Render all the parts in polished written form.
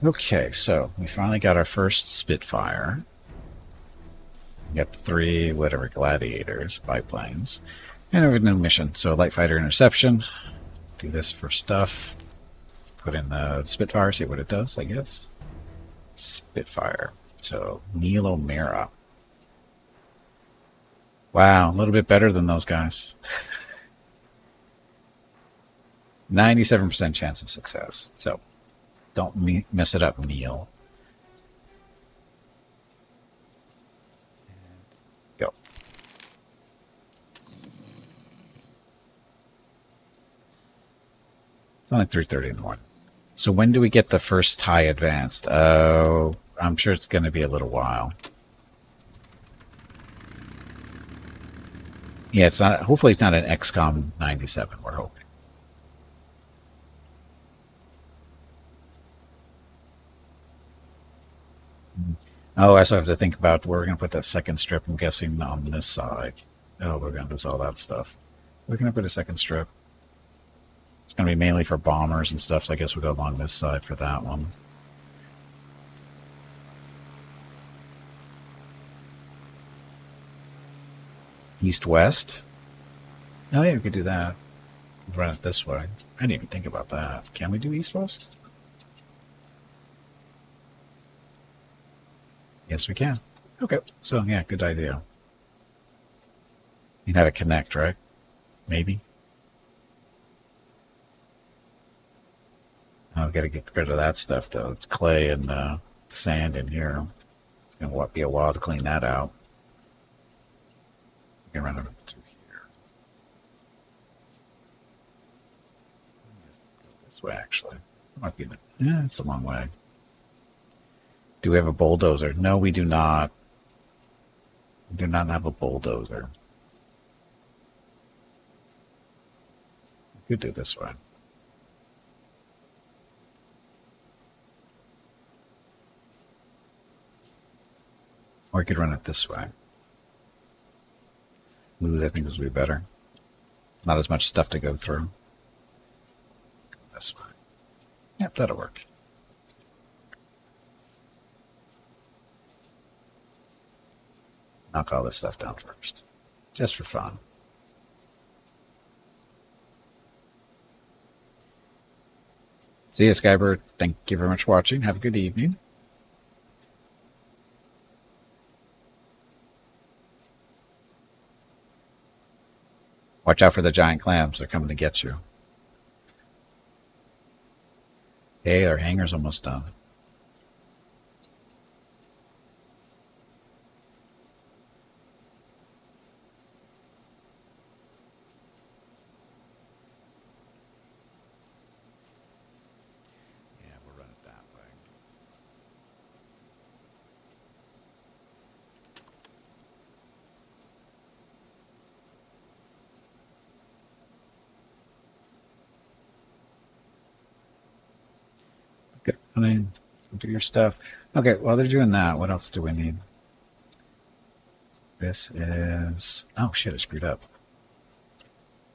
Okay, so we finally got our first Spitfire. We got the three, whatever, Gladiators, biplanes. And we have a new mission. So light fighter interception. Do this for stuff. Put in the Spitfire, see what it does, I guess. Spitfire. So Neil O'Mara. Wow, a little bit better than those guys. 97% chance of success. So don't mess it up, Neil. Go. It's only 3:30 in the morning. So when do we get the first tie advanced? Oh, I'm sure it's going to be a little while. Yeah, it's not. Hopefully, it's not an XCOM 97. We're hoping. Oh, I also have to think about where we're going to put that second strip. I'm guessing on this side. Oh, we're going to lose all that stuff. We're going to put a second strip. It's going to be mainly for bombers and stuff, so I guess we'll go along this side for that one. East-west? Oh, yeah, we could do that. Run it this way. I didn't even think about that. Can we do east-west? Yes, we can. Okay, so yeah, good idea. You know how to connect, right? Maybe. I've got to get rid of that stuff, though. It's clay and sand in here. It's going to be a while to clean that out. We can run it through here. This way, actually. Might be. Yeah, it's a long way. Do we have a bulldozer? No, we do not. We do not have a bulldozer. We could do this way. Or we could run it this way. Ooh, I think this would be better. Not as much stuff to go through. This way. Yep, that'll work. Knock all this stuff down first. Just for fun. See you, Skybird. Thank you very much for watching. Have a good evening. Watch out for the giant clams. They're coming to get you. Hey, our hangar's almost done. Yeah, we'll run it that way. Good. I mean, do your stuff. Okay, while they're doing that, what else do we need? This is... Oh, shit, I screwed up.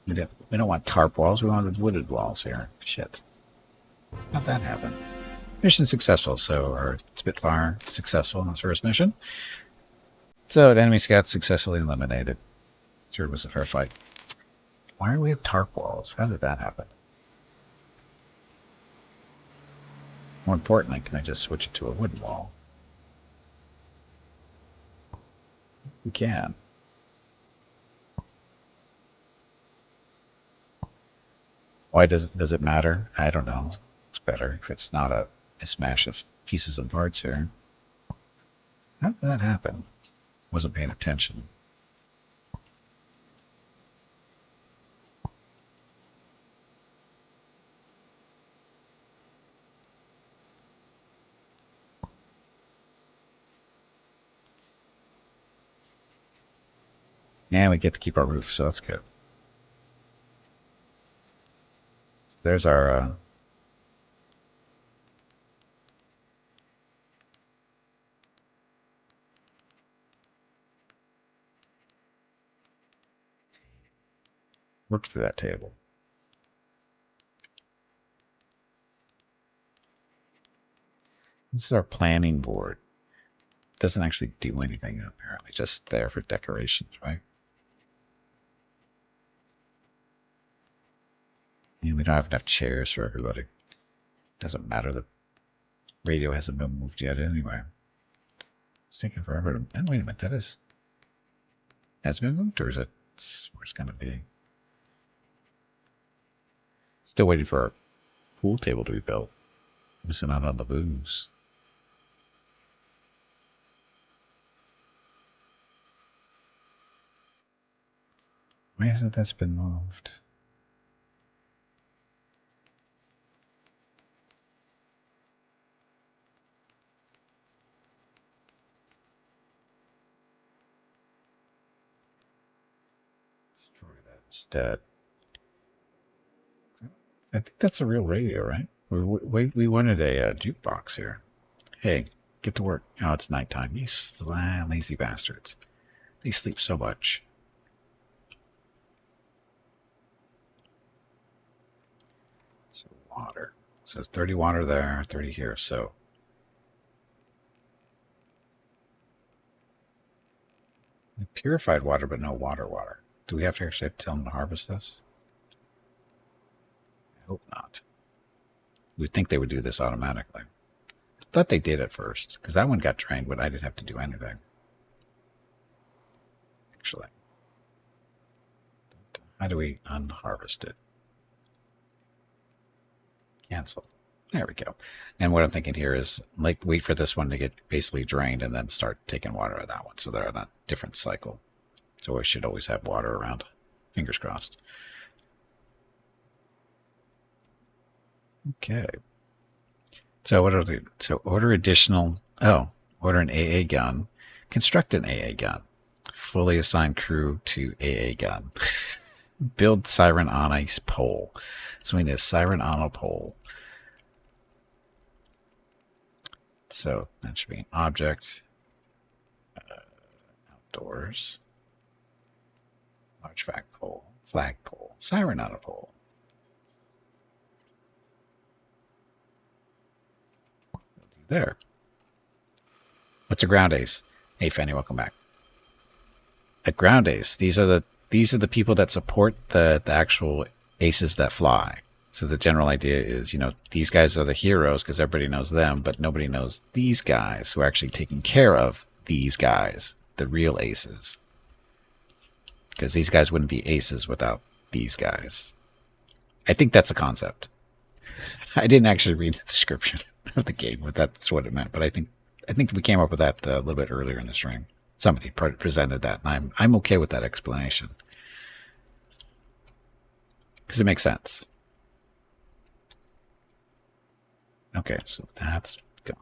We don't want tarp walls. We want wooded walls here. Shit. How'd that happen? Mission successful. So our Spitfire successful in its first mission. So the enemy scout successfully eliminated. Sure, it was a fair fight. Why do we have tarp walls? How did that happen? More importantly, can I just switch it to a wooden wall? We can. Why does it matter? I don't know. It's better if it's not a smash of pieces and parts here. How did that happen? Wasn't paying attention. And we get to keep our roof, so that's good. There's our work through that table. This is our planning board. Doesn't actually do anything, apparently. Just there for decorations, right? And we don't have enough chairs for everybody. Doesn't matter. The radio hasn't been moved yet anyway. It's taking forever to... And wait a minute, that is... Has been moved, or is it where it's going to be? Still waiting for our pool table to be built. Missing out on the booze. Why hasn't that been moved? Destroy that. It's dead. I think that's a real radio, right? We wanted a jukebox here. Hey, get to work. Oh, it's nighttime. You lazy bastards. They sleep so much. So water. So it's 30 water there, 30 here. So purified water, but no water. Do we have to actually tell them to harvest this? I hope not. We'd think they would do this automatically. I thought they did at first, because that one got drained, but I didn't have to do anything. Actually. How do we unharvest it? Cancel. There we go. And what I'm thinking here is, like, wait for this one to get basically drained and then start taking water out of that one. So they're on a different cycle. So we should always have water around. Fingers crossed. Okay. So what are the... So order additional... Oh, order an AA gun. Construct an AA gun. Fully assign crew to AA gun. Build Siren on a pole. So we need a Siren on a pole. So that should be an object. Outdoors. Large flagpole. Siren on a pole. There. What's a ground ace? Hey Fanny, welcome back. A ground ace. These are the people that support the actual aces that fly. So the general idea is, these guys are the heroes because everybody knows them, but nobody knows these guys who are actually taking care of these guys, the real aces. Because these guys wouldn't be aces without these guys. I think that's a concept. I didn't actually read the description of the game, but that's what it meant. But I think we came up with that a little bit earlier in the stream. Somebody presented that, and I'm okay with that explanation because it makes sense. Okay, so that's gone.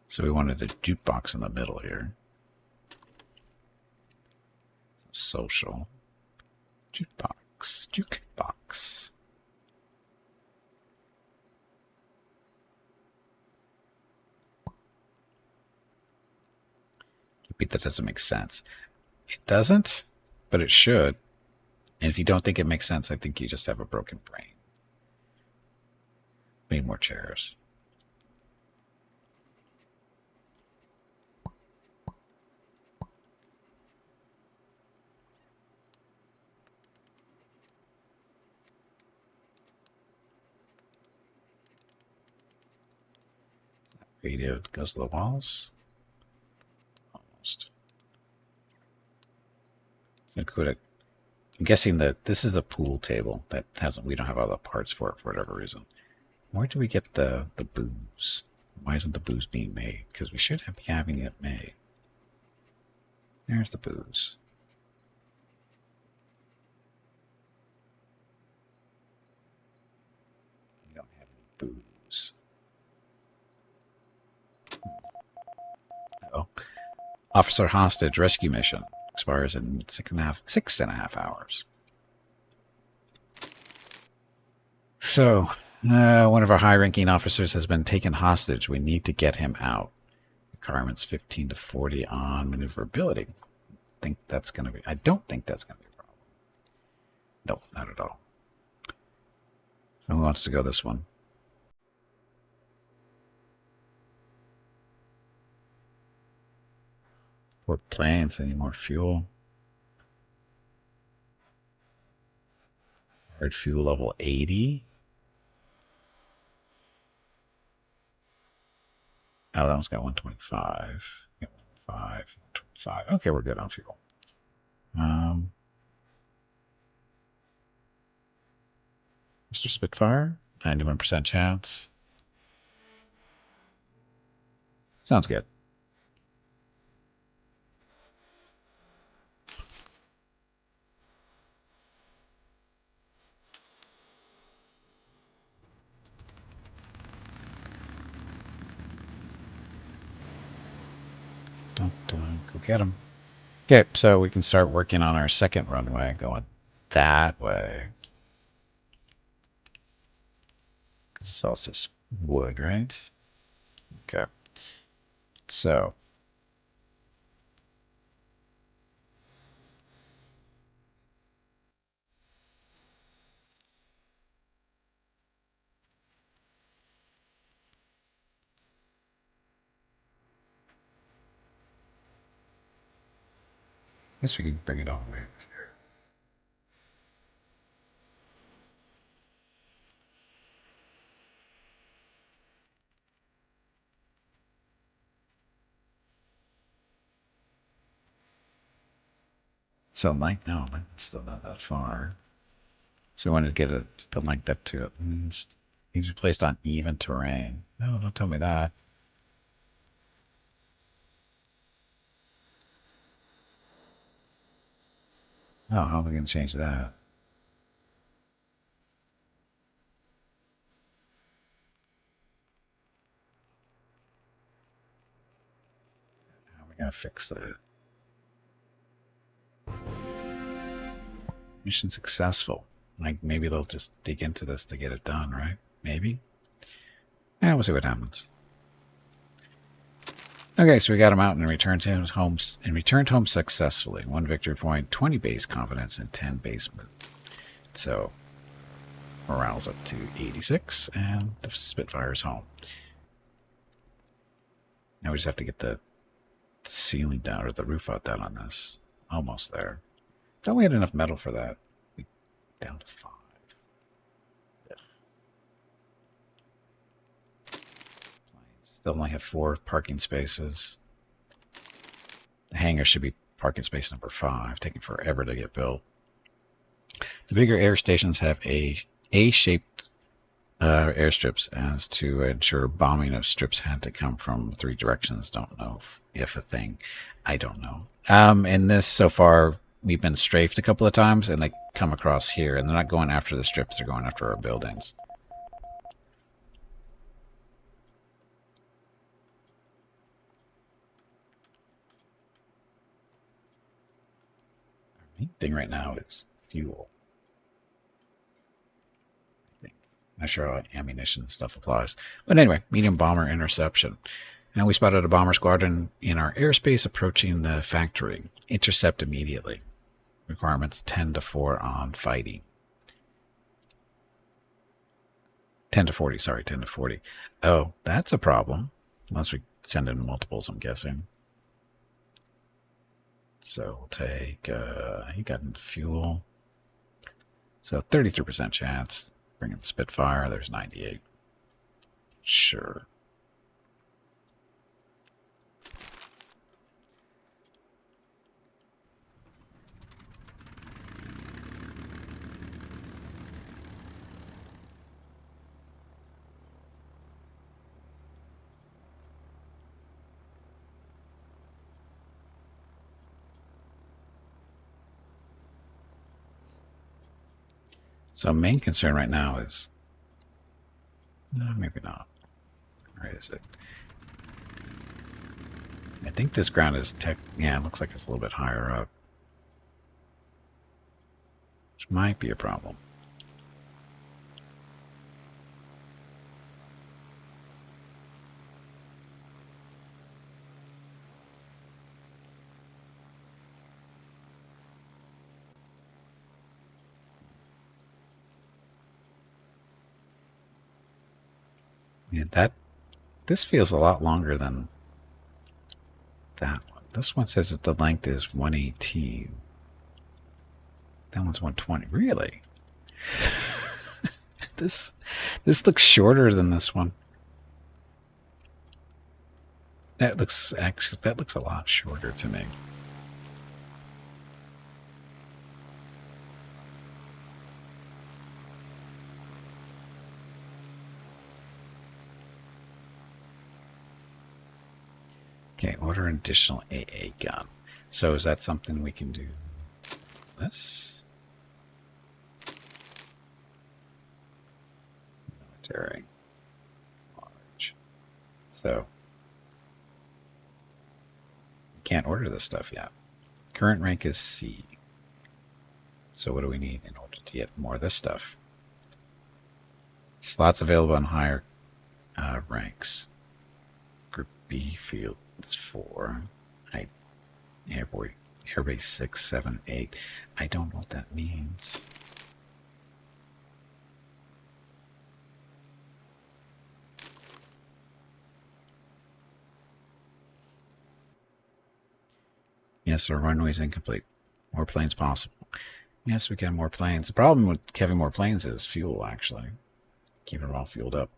So we wanted a jukebox in the middle here. Social jukebox. That doesn't make sense. It doesn't, but it should. And if you don't think it makes sense, I think you just have a broken brain. We need more chairs. Radio goes to the walls. I'm guessing that this is a pool table that we don't have all the parts for it for whatever reason. Where do we get the booze? Why isn't the booze being made? Because we should be having it made. There's the booze. We don't have any booze. Oh. Officer hostage rescue mission expires in 6.5 hours. So, one of our high-ranking officers has been taken hostage. We need to get him out. Requirements 15 to 40 on maneuverability. I don't think that's going to be a problem. No, not at all. So who wants to go this one? Transport planes, any more fuel? Hard fuel level 80. Oh, that one's got 125. Got 125. Okay, we're good on fuel. Mr. Spitfire, 91% chance. Sounds good. Dun, dun, go get him. Okay, so we can start working on our second runway, going that way. It's all just wood, right? Okay. So I guess we can bring it all the way over here. So like, no, it's still not that far. So we wanted to get it to like that to at least. Needs to be placed on even terrain. No, don't tell me that. Oh, how are we going to change that? How are we going to fix that? Mission successful. Like, maybe they'll just dig into this to get it done, right? Maybe? Yeah, we'll see what happens. Okay, so we got him out and returned home successfully. 1 victory point, 20 base confidence, and 10 base move. So morale's up to 86, and the Spitfire's home. Now we just have to get the ceiling down, or the roof out down on this. Almost there. Thought we had enough metal for that. Down to 5. Still only have 4 parking spaces. The hangar should be parking space number 5, taking forever to get built. The bigger air stations have A-shaped airstrips as to ensure bombing of strips had to come from 3 directions. Don't know if a thing. I don't know. In this, so far, we've been strafed a couple of times, and they come across here, and they're not going after the strips, they're going after our buildings. Our main thing right now is fuel. I think. Not sure how ammunition stuff applies. But anyway, medium bomber interception. Now we spotted a bomber squadron in our airspace approaching the factory. Intercept immediately. Requirements 10 to 4 on fighting. 10 to 40, sorry, 10 to 40. Oh, that's a problem. Unless we send in multiples, I'm guessing. So we'll take, he got into fuel. So 33% chance. Bring in the Spitfire, there's 98. Sure. So main concern right now is, maybe not. Where is it? I think this ground is yeah, it looks like it's a little bit higher up. Which might be a problem. Yeah, this feels a lot longer than that one. This one says that the length is 118. That one's 120. Really? This looks shorter than this one. That looks a lot shorter to me. Okay, order an additional AA gun. So is that something we can do? This? Military. Large. So, we can't order this stuff yet. Current rank is C. So what do we need in order to get more of this stuff? Slots available on higher ranks. Group B field is 4. Airbase 6, 7, 8. I don't know what that means. Yes, our runway is incomplete. More planes possible. Yes, we can have more planes. The problem with having more planes is fuel, actually. Keeping them all fueled up.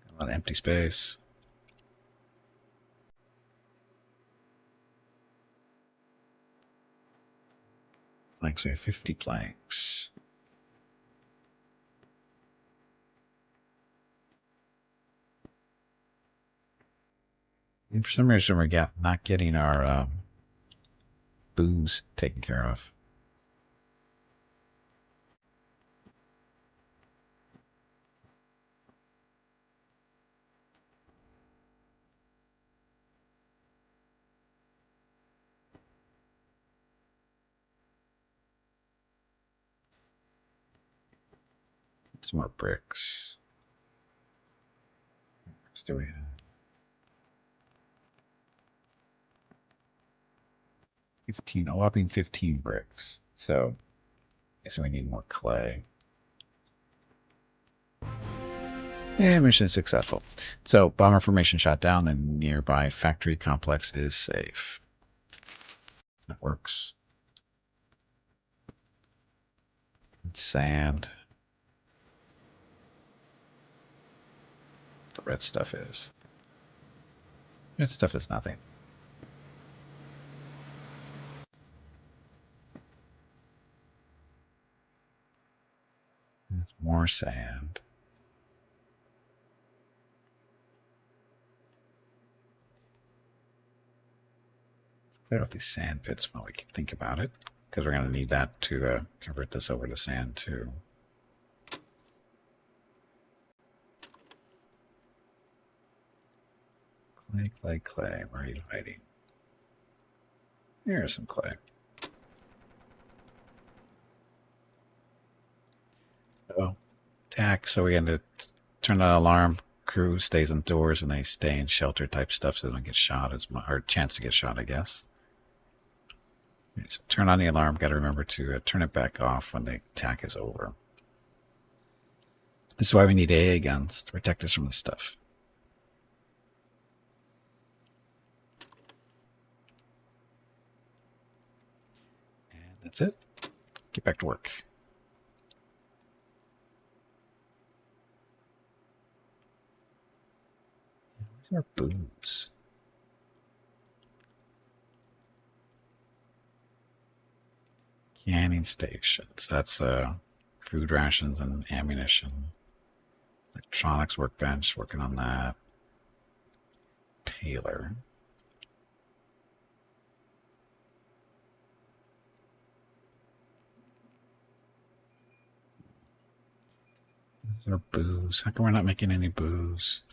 A lot of empty space. Planks, we have 50 planks. And for some reason, we're not getting our booze taken care of. Some more bricks. What do we have? 15, a whopping 15 bricks. So, I guess we need more clay. And mission successful. So, bomber formation shot down. The nearby factory complex is safe. That works. It's sand. The red stuff is. Red stuff is nothing. There's more sand. Let's clear out these sand pits while we can think about it, because we're going to need that to convert this over to sand too. Clay, clay, clay. Where are you hiding? Here's some clay. Oh, attack. So we had to turn that alarm. Crew stays indoors and they stay in shelter type stuff so they don't get shot as much, or chance to get shot, I guess. So turn on the alarm. Got to remember to turn it back off when the attack is over. This is why we need AA guns to protect us from this stuff. And that's it. Get back to work. Where's our booze? Canning stations. That's food rations and ammunition. Electronics workbench, working on that. Taylor. Is there booze? How come we're not making any booze?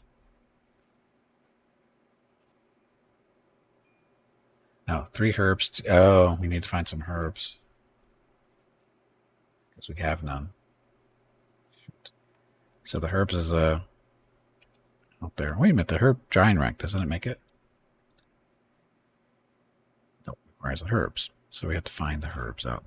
No, 3 herbs. Oh, we need to find some herbs. Because we have none. Shoot. So the herbs is out there. Wait a minute, the herb drying rack, doesn't it make it? Nope, requires the herbs. So we have to find the herbs out.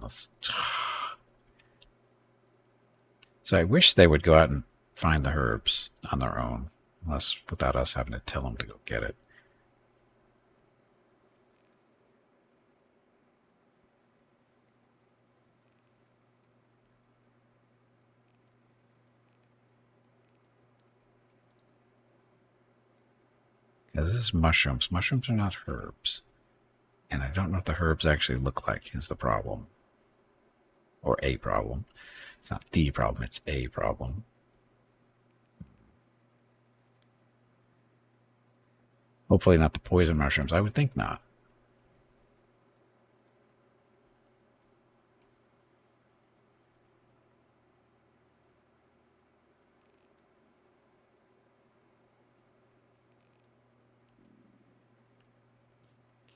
So So I wish they would go out and find the herbs on their own, unless without us having to tell them to go get it. Because this is mushrooms. Mushrooms are not herbs. And I don't know what the herbs actually look like is the problem. Or a problem. It's not the problem, it's a problem. Hopefully not the poison mushrooms. I would think not.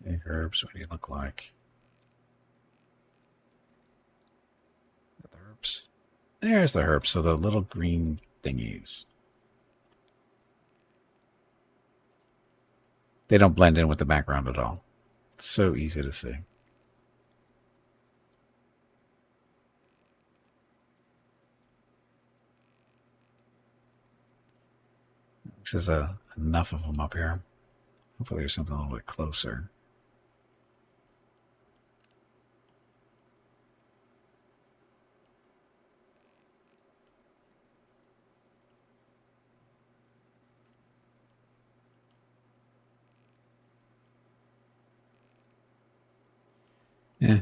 Okay, herbs, what do you look like? The herbs. There's the herbs, so the little green thingies. They don't blend in with the background at all. It's so easy to see. This is enough of them up here. Hopefully there's something a little bit closer.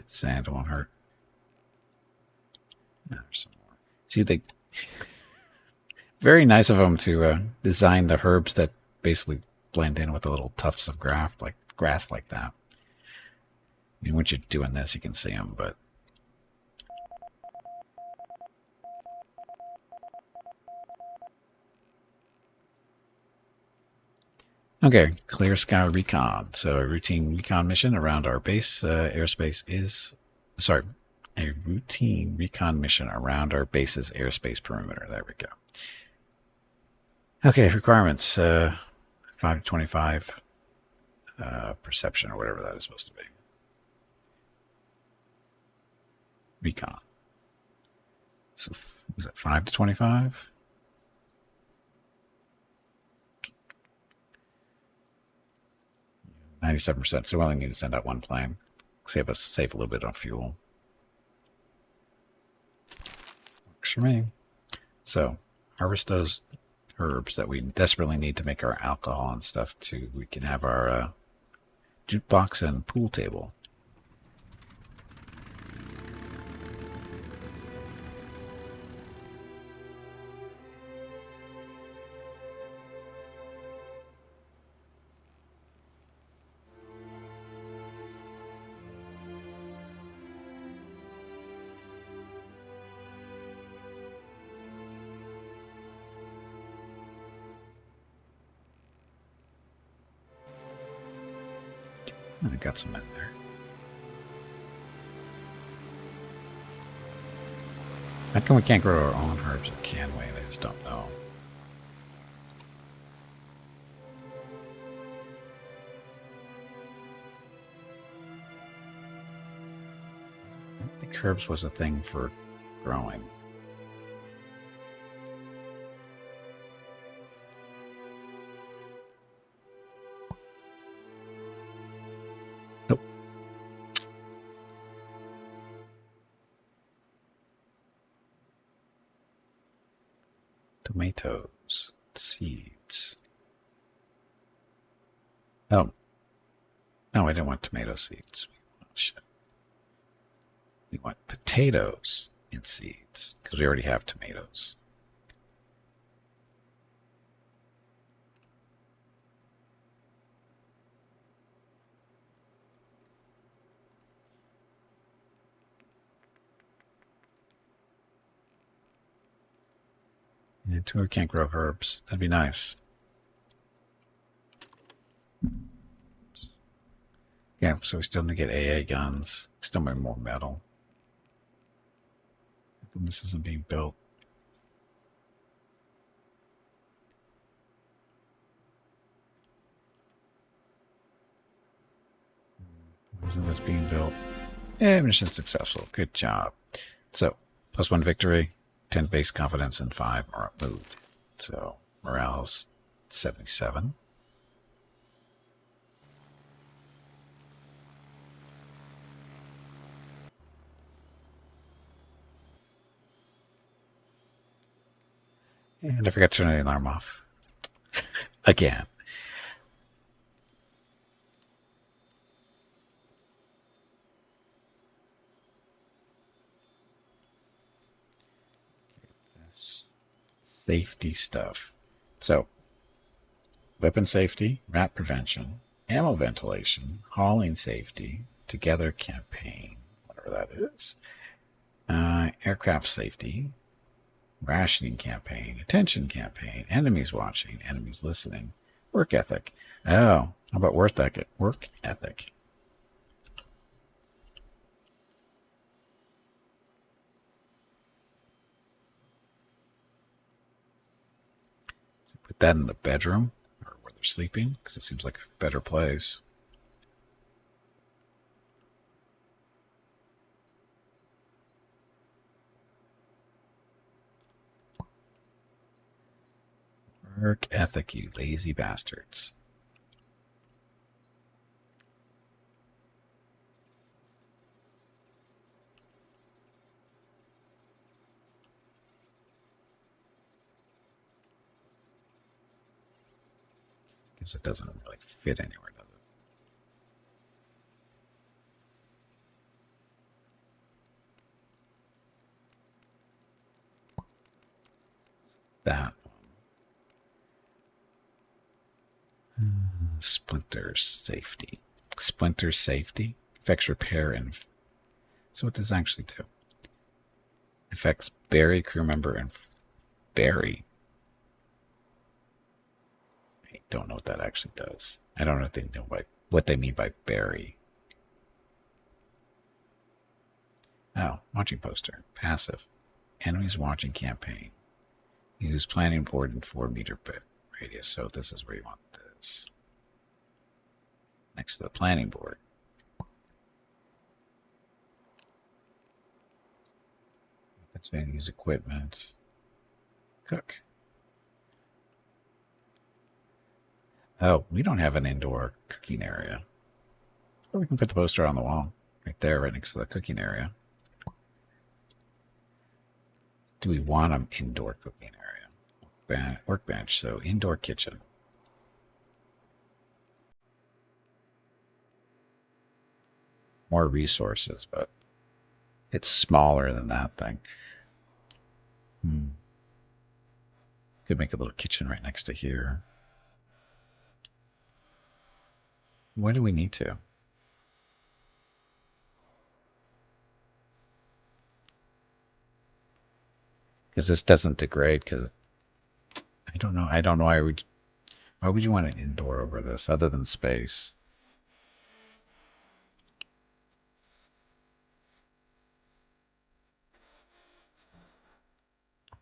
Sand won't hurt. There's some more. See, they very nice of them to design the herbs that basically blend in with the little tufts of grass like that. I mean, once you're doing this, you can see them, but okay, clear sky recon. So a routine recon mission around our base airspace is, sorry, a routine recon mission around our base's airspace perimeter. There we go. Okay, requirements, 5 to 25 perception or whatever that is supposed to be. Recon. So is it 5 to 25? %, so we only need to send out one plane. Save a little bit on fuel. Works for me. So harvest those herbs that we desperately need to make our alcohol and stuff too. We can have our jukebox and pool table. I got some in there. How come we can't grow our own herbs, or can we? I just don't know. I don't think herbs was a thing for growing. Nope. Tomatoes, seeds. Oh. No, I didn't want tomato seeds. Oh, shit. We want potatoes and seeds, because we already have tomatoes. And we can't grow herbs. That'd be nice. Yeah, so we still need to get AA guns. We still need more metal. This isn't being built. Why isn't this being built? Yeah, mission successful. Good job. So, +1 victory. 10 base confidence and 5 are up mood. So morale's 77. And I forgot to turn the alarm off. Again. That's safety stuff. So, weapon safety, rat prevention, ammo ventilation, hauling safety, together campaign, whatever that is, aircraft safety, rationing campaign, attention campaign, enemies watching, enemies listening, work ethic. Oh, how about work ethic? Work ethic. Put that in the bedroom or where they're sleeping because it seems like a better place. Work ethic, you lazy bastards. Guess it doesn't really fit anywhere, does it? That one. Splinter safety. Splinter safety affects repair and. So what does it actually do? Affects Barry crew member and Barry. I don't know what that actually does. I don't know if they know what they mean by Barry. Oh, watching poster. Passive. Enemies watching campaign. Use planning board in 4-meter radius. So this is where you want this. Next to the planning board. That's going to use equipment. Cook. Oh, we don't have an indoor cooking area. Or we can put the poster on the wall. Right there, right next to the cooking area. Do we want an indoor cooking area? Workbench, so indoor kitchen. More resources, but it's smaller than that thing. Could make a little kitchen right next to here. Why do we need to? Because this doesn't degrade. Because I don't know. I don't know why would you want an indoor over this other than space?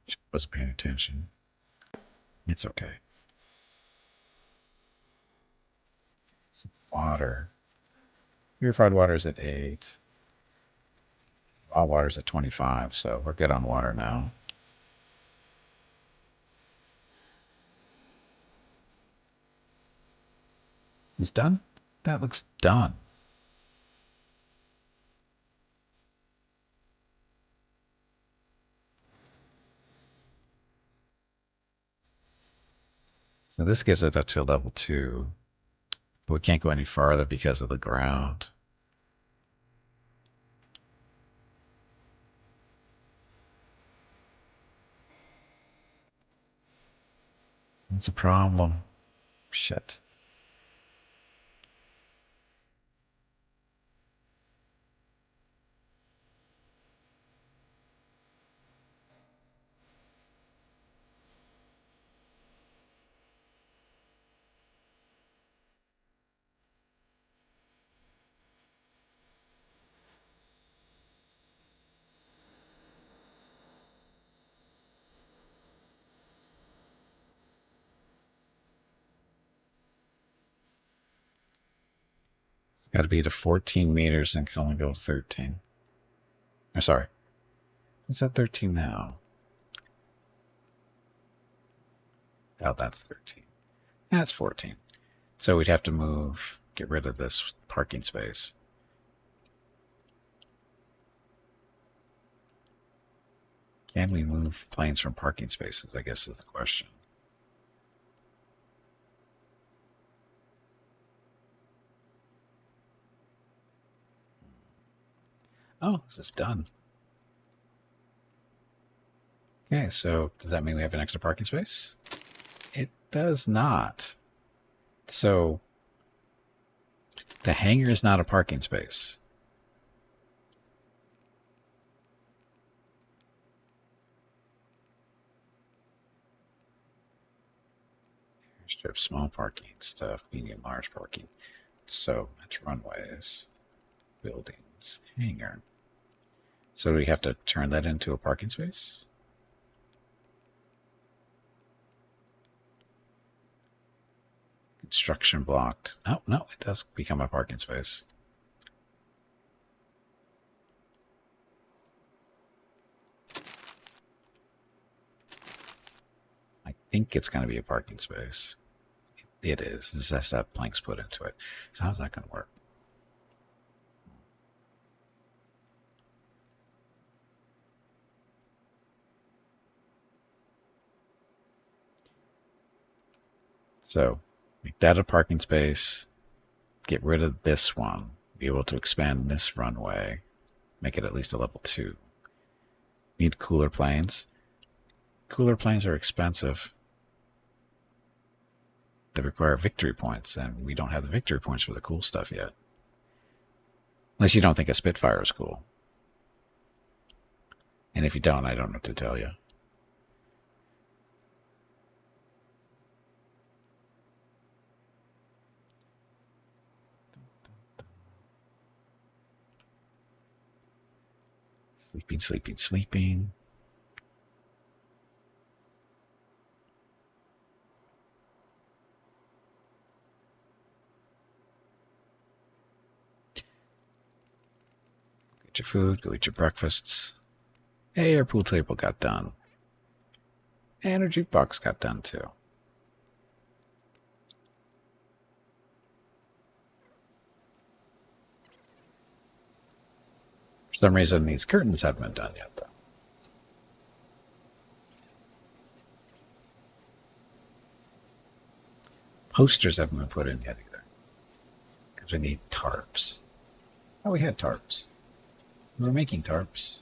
She wasn't paying attention. It's okay. Water. Purified water is at 8. Raw water's at 25, so we're good on water now. It's done? That looks done. So this gets it up to level 2. But we can't go any farther because of the ground. That's a problem. Shit. Got to be to 14 meters and can only go 13. I'm sorry. It's at 13 now. Oh, that's 13. That's 14. So we'd have to get rid of this parking space. Can we move planes from parking spaces, I guess is the question. Oh, this is done. Okay, so does that mean we have an extra parking space? It does not. So the hangar is not a parking space. Strip, small parking stuff, medium, large parking. So that's runways, buildings, hangar. So do we have to turn that into a parking space? Construction blocked. Oh, no, it does become a parking space. I think it's going to be a parking space. It is. This has to have planks put into it. So how's that going to work? So make that a parking space. Get rid of this one. Be able to expand this runway. Make it at least a level 2. Need cooler planes. Cooler planes are expensive. They require victory points, and we don't have the victory points for the cool stuff yet. Unless you don't think a Spitfire is cool. And if you don't, I don't know what to tell you. Sleeping, sleeping, sleeping. Get your food, go eat your breakfasts. Hey, our pool table got done. And our jukebox got done too. For some reason, these curtains haven't been done yet, though. Posters haven't been put in yet either. Because we need tarps. Oh, we had tarps. We were making tarps.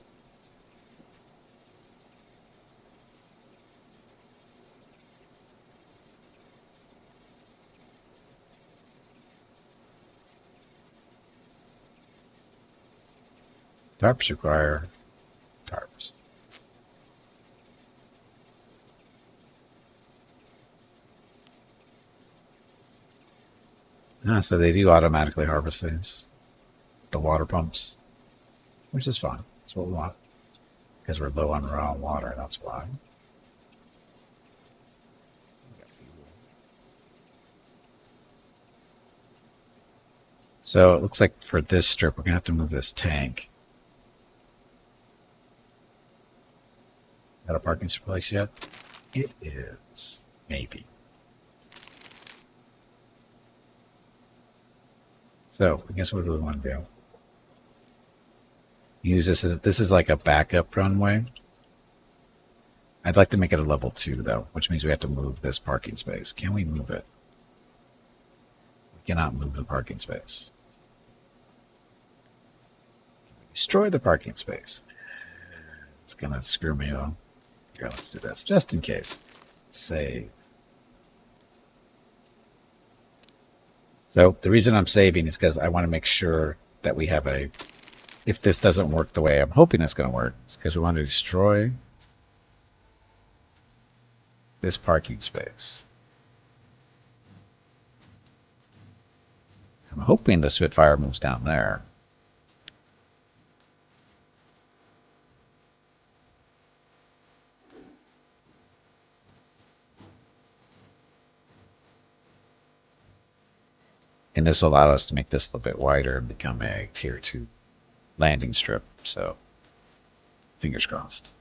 Tarps require tarps. So they do automatically harvest these, the water pumps, which is fine. That's what we want. Because we're low on raw water, that's why. So it looks like for this strip, we're going to have to move this tank. Got a parking place yet? It is. Maybe. So I guess what do we want to do? Use this is like a backup runway. I'd like to make it a level 2 though, which means we have to move this parking space. Can we move it? We cannot move the parking space. Destroy the parking space. It's gonna screw me up. Here, let's do this just in case. Save. So the reason I'm saving is because I want to make sure that we have if this doesn't work the way I'm hoping it's going to work, it's because we want to destroy this parking space. I'm hoping the Spitfire moves down there. And this will allow us to make this a little bit wider and become a tier 2 landing strip. So, fingers crossed.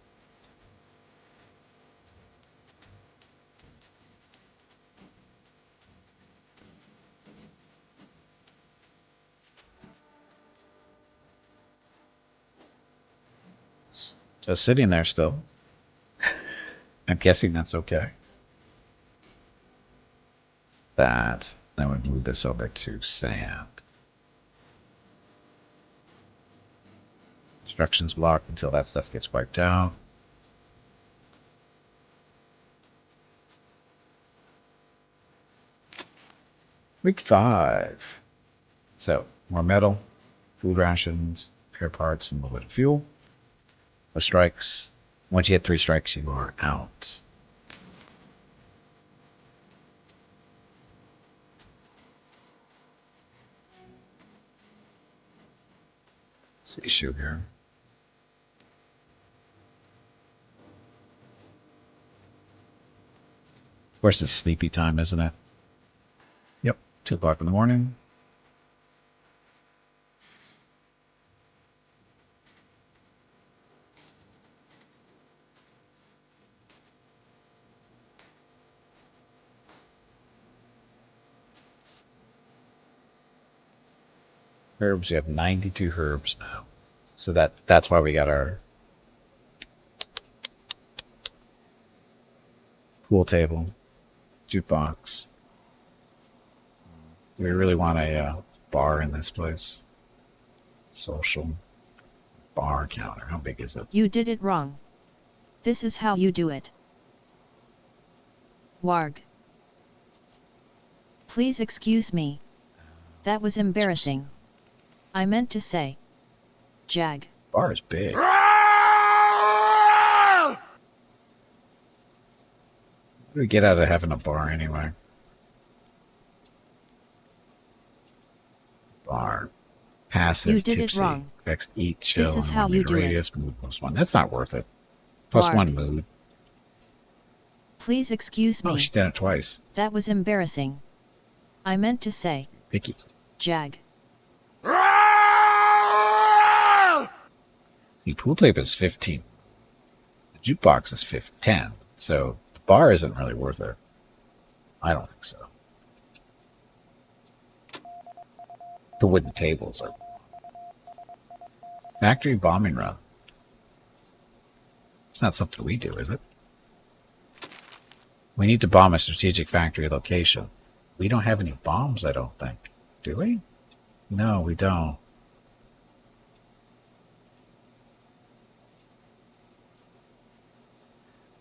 Just sitting there still. I'm guessing that's okay. That. Then we move this over to sand. Instructions blocked until that stuff gets wiped out. Week 5. So, more metal, food rations, repair parts, and a little bit of fuel. No strikes. Once you hit 3 strikes, you are out. What's the issue here? Of course, it's sleepy time, isn't it? Yep, 2 o'clock in the morning. Herbs, we have 92 herbs now. So that's why we got our pool table, jukebox. Do we really want a bar in this place? Social bar counter. How big is it? You did it wrong. This is how you do it. Warg. Please excuse me. That was embarrassing. I meant to say. Jag. Bar is big. What do we get out of having a bar anyway? Bar. Passive, You did it tipsy. wrong. Affects eat, chill, This is and how 1 you meter do it. radius. Mood +1. That's not worth it. Plus Bark. 1 mood. Please excuse me. Oh, she's done it twice. That was embarrassing. I meant to say. Picky. Jag. The pool table is 15. The jukebox is 10. So the bar isn't really worth it. I don't think so. The wooden tables are. Factory bombing run. It's not something we do, is it? We need to bomb a strategic factory location. We don't have any bombs, I don't think. Do we? No, we don't.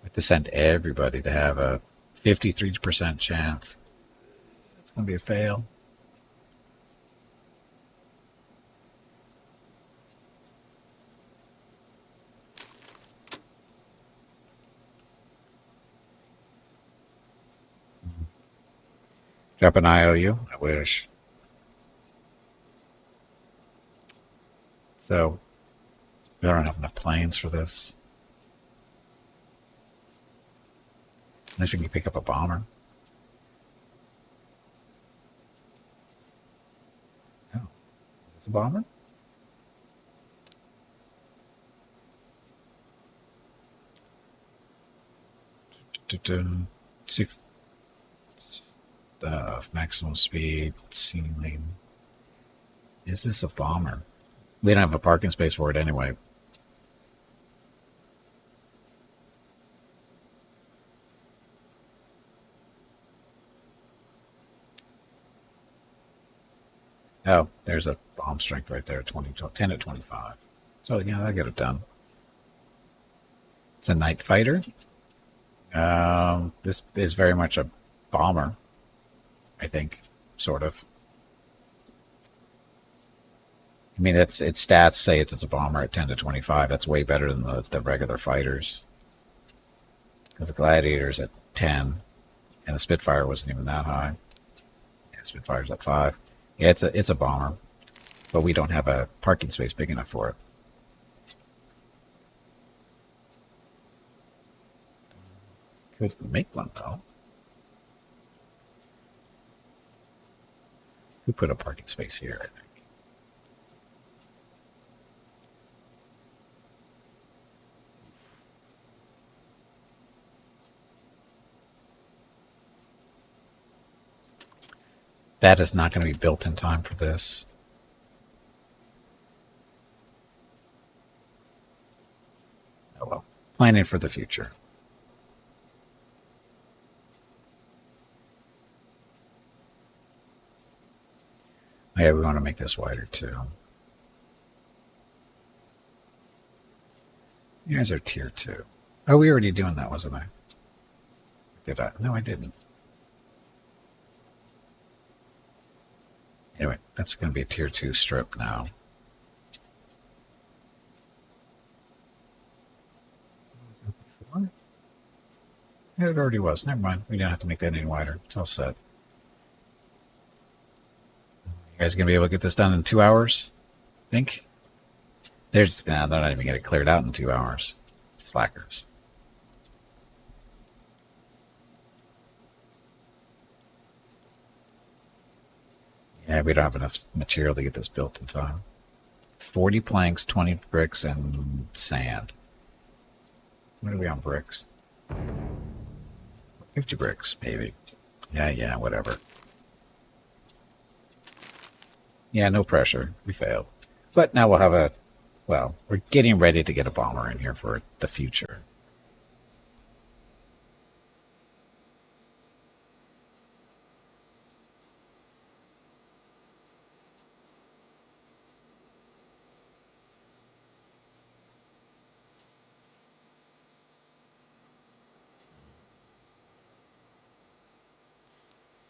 We have to send everybody to have a 53% chance. It's going to be a fail. Drop an IOU? I wish. So, we don't have enough planes for this. Unless we can pick up a bomber. Oh, is this a bomber? Six. Maximum speed, ceiling. Is this a bomber? We don't have a parking space for it anyway. Oh, there's a bomb strength right there, 10 to 25. So yeah, I get it done. It's a night fighter. This is very much a bomber. I think, sort of. I mean, its stats say it's a bomber at 10 to 25. That's way better than the regular fighters. Because the Gladiator's at 10, and the Spitfire wasn't even that high. Yeah, Spitfire's at 5. Yeah, it's a bomber, but we don't have a parking space big enough for it. Could make one though. We put a parking space here, I think. That is not going to be built in time for this. Planning for the future. Oh, yeah, we want to make this wider too. You guys are tier 2. Oh, we were already doing that, wasn't I? Did I? No, I didn't. Anyway, that's going to be a tier 2 strip now. Yeah, it already was. Never mind. We don't have to make that any wider. It's all set. You guys going to be able to get this done in 2 hours? Think? They're not even going to get it cleared out in 2 hours. Slackers. Yeah, we don't have enough material to get this built in time. 40 planks, 20 bricks, and sand. What are we on bricks? 50 bricks, maybe. Yeah, whatever. Yeah, no pressure. We failed. But now we'll have a... Well, we're getting ready to get a bomber in here for the future.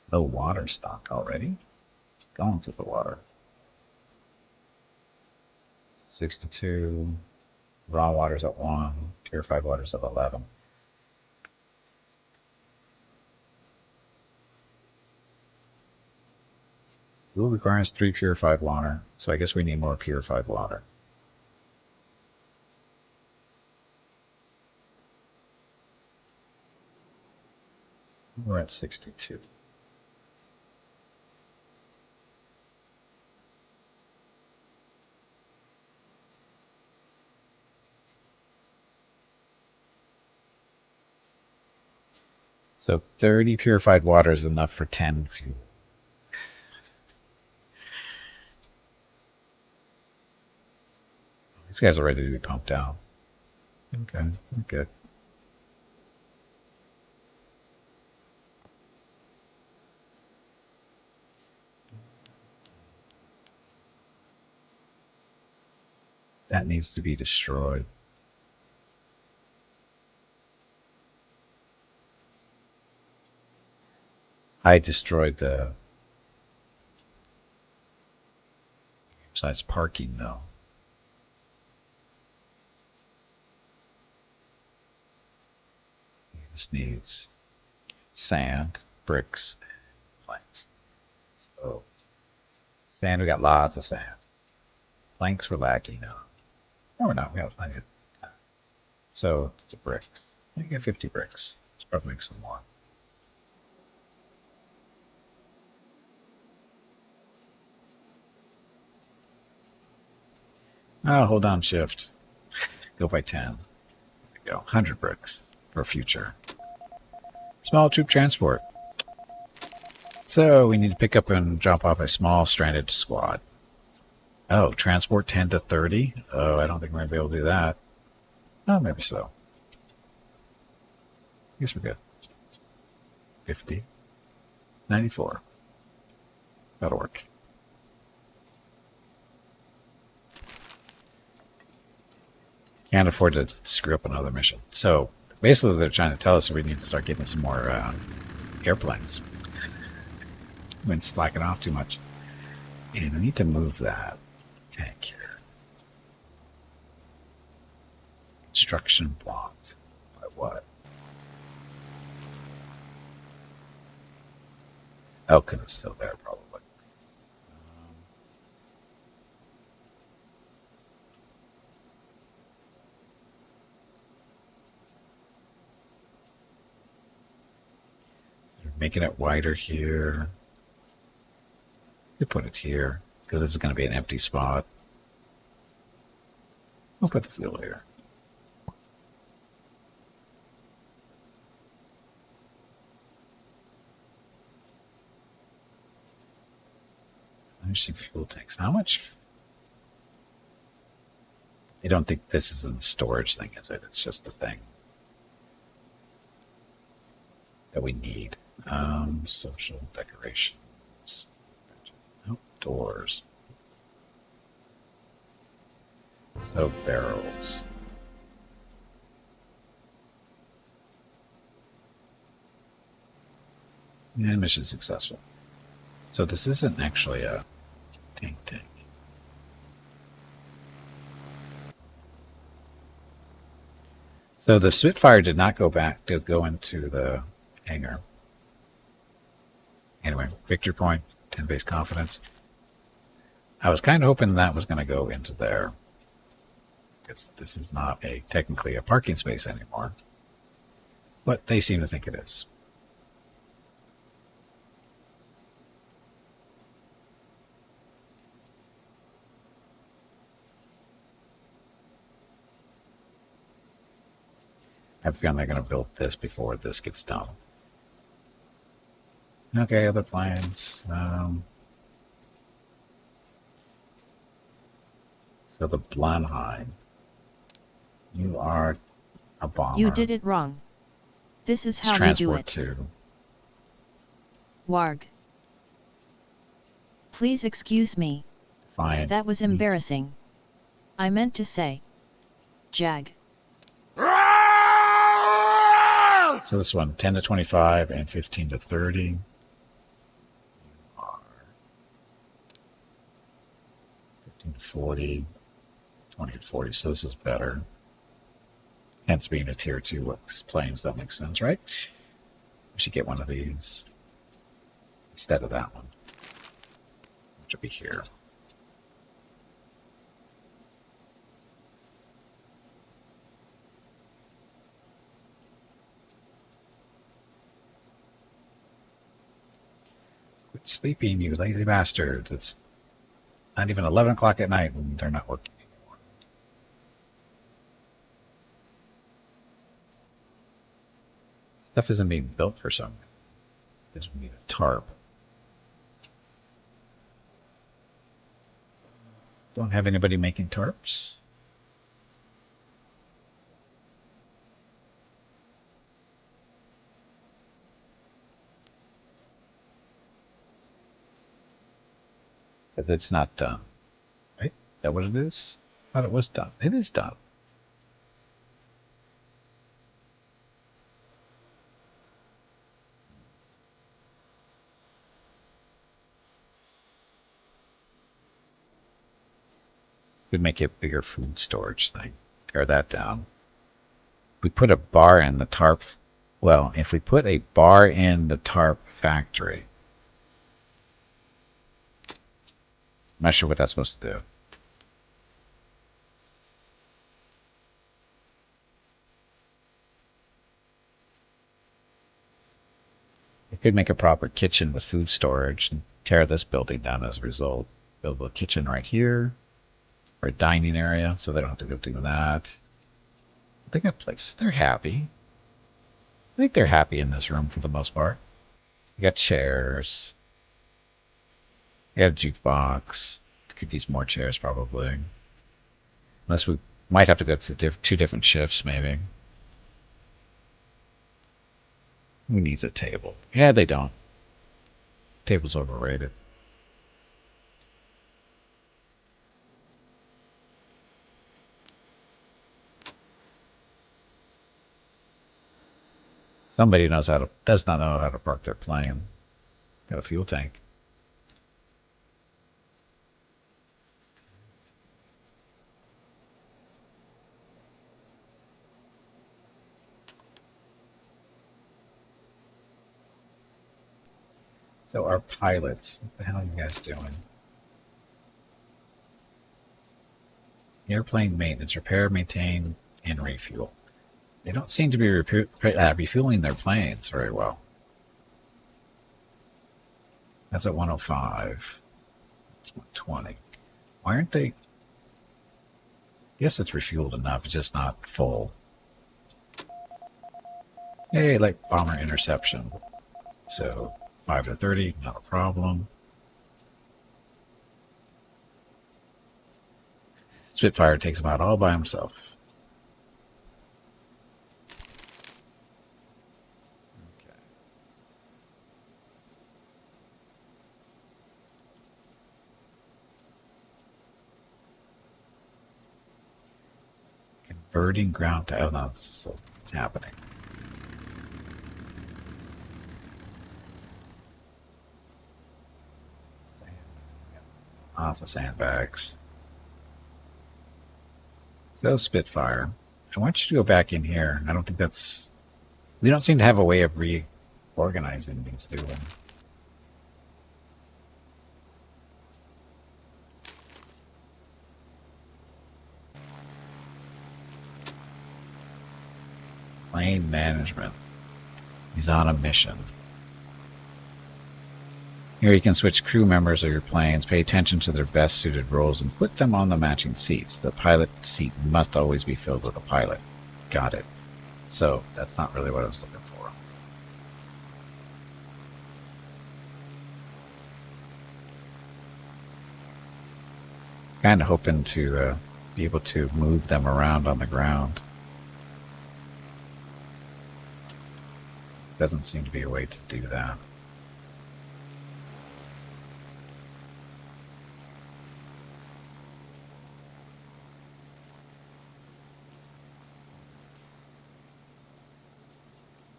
Low water stock already? Going to the water. 62. Raw water's at 1. Purified water's at 11. Rule requires 3 purified water, so I guess we need more purified water. We're at 62. So 30 purified water is enough for 10 fuel. These guys are ready to be pumped out. Okay, good. That needs to be destroyed. I destroyed the... Besides parking, though. This needs sand, bricks, planks. So, sand, we got lots of sand. Planks we're lacking now. No, we're not. We have plenty of... So, the bricks. You get 50 bricks. Let's probably make some more. Oh, hold on, shift. Go by 10. There we go. 100 bricks for future. Small troop transport. So we need to pick up and drop off a small stranded squad. Oh, transport 10 to 30? Oh, I don't think we're going to be able to do that. Oh, maybe so. I guess we're good. 50. 94. That'll work. Can't afford to screw up another mission. So basically they're trying to tell us we need to start getting some more airplanes. We've been slacking off too much. And we need to move that tank here. Construction blocked. By what? Oh, because it's still there, probably. Making it wider here. We put it here because this is going to be an empty spot. We'll put the fuel here. Interesting fuel tanks. How much? I don't think this is a storage thing, is it? It's just the thing that we need. Social decorations. Outdoors. So barrels. And mission successful. So this isn't actually a tank. So the Spitfire did not go back to go into the hangar. Anyway, victory point, 10 base confidence. I was kind of hoping that was going to go into there. Because this is not technically a parking space anymore. But they seem to think it is. I have a feeling they're going to build this before this gets done. Okay, other plans. So the Blanheim. You are a bomber. You did it wrong. This is It's how we do transport it. too. Warg. Please excuse me. Fine. That was embarrassing. I meant to say. Jag. So this one, 10 to 25 and 15 to 30. You are 15 to 40, 20 to 40. So this is better. Hence being a tier 2 planes, that makes sense, right? We should get one of these instead of that one, which will be here. Quit sleeping, you lazy bastards. It's not even 11 o'clock at night when they're not working anymore. Stuff isn't being built for some reason. Because we need a tarp. Don't have anybody making tarps. Because it's not done. Right? Is that what it is? I thought it was done. It is done. We'd make it a bigger food storage thing. Tear that down. We put a bar in the tarp. Well, if we put a bar in the tarp factory, I'm not sure what that's supposed to do. We could make a proper kitchen with food storage and tear this building down as a result. Build a kitchen right here, or a dining area, so they don't have to go do that. They got a place. They're happy. I think they're happy in this room for the most part. You got chairs. You got a jukebox. Could use more chairs probably. Unless we might have to go to two different shifts maybe. Who needs a table? Yeah, they don't. Table's overrated. Somebody does not know how to park their plane. Got a fuel tank. So our pilots, what the hell are you guys doing? Airplane maintenance, repair, maintain, and refuel. They don't seem to be refueling their planes very well. That's at 105. That's 120. Why aren't they? I guess it's refueled enough. It's just not full. Hey, like bomber interception. So 5 to 30, not a problem. Spitfire takes him out all by himself. Okay. Converting ground to... Oh, no, it's happening. Sand. Lots of sandbags. So Spitfire, I want you to go back in here. I don't think that's... We don't seem to have a way of reorganizing these, do we? Plane management. He's on a mission. Here you can switch crew members of your planes, pay attention to their best suited roles, and put them on the matching seats. The pilot seat must always be filled with a pilot. Got it. So, that's not really what I was looking for. Kind of hoping to be able to move them around on the ground. Doesn't seem to be a way to do that.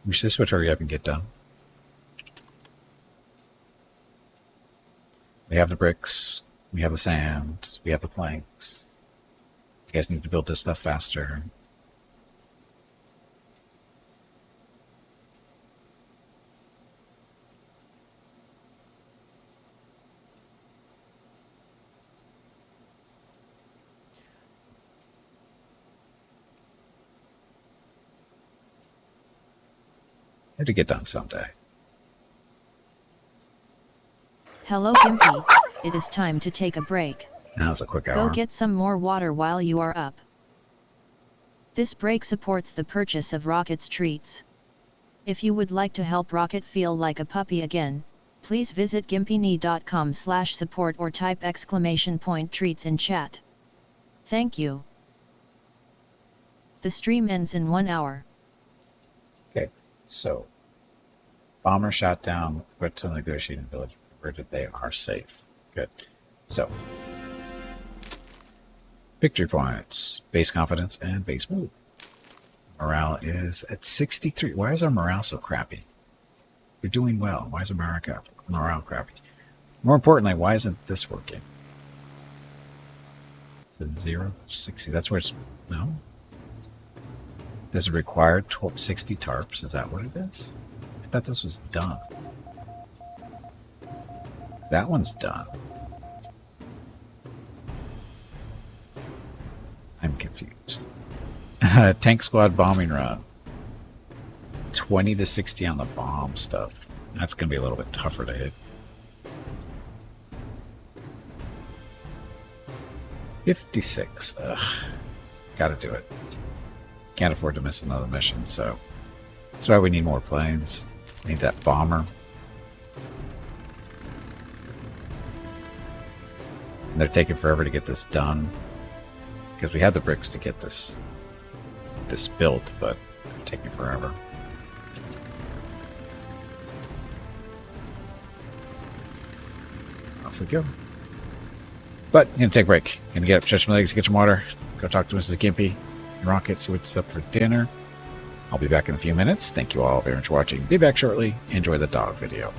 Wish this would hurry up and get done. We have the bricks, we have the sand, we have the planks. You guys need to build this stuff faster. Had to get done someday. Hello Gimpy, it is time to take a break. Now it's a quick hour. Go get some more water while you are up. This break supports the purchase of Rocket's treats. If you would like to help Rocket feel like a puppy again, please visit gimpyknee.com/support or type !treats in chat. Thank you. The stream ends in 1 hour. Okay, so bomber shot down, put to the negotiating village, converted. They are safe. Good. So victory points, base confidence, and base mood. Morale is at 63. Why is our morale so crappy? We're doing well. Why is our morale crappy? More importantly, why isn't this working? It says 0, 60. That's where it's... No? Does it require 60 tarps? Is that what it is? I thought this was done. That one's done. I'm confused. Tank squad bombing run. 20 to 60 on the bomb stuff. That's going to be a little bit tougher to hit. 56. Ugh. Gotta do it. Can't afford to miss another mission, so that's why we need more planes. Need that bomber. And they're taking forever to get this done. Because we had the bricks to get this built, but they're taking forever. Off we go. But I'm gonna take a break. Gonna get up, stretch my legs, get some water, go talk to Mrs. Gimpy and Rocket, see what's up for dinner. I'll be back in a few minutes. Thank you all very much for watching. Be back shortly. Enjoy the dog video.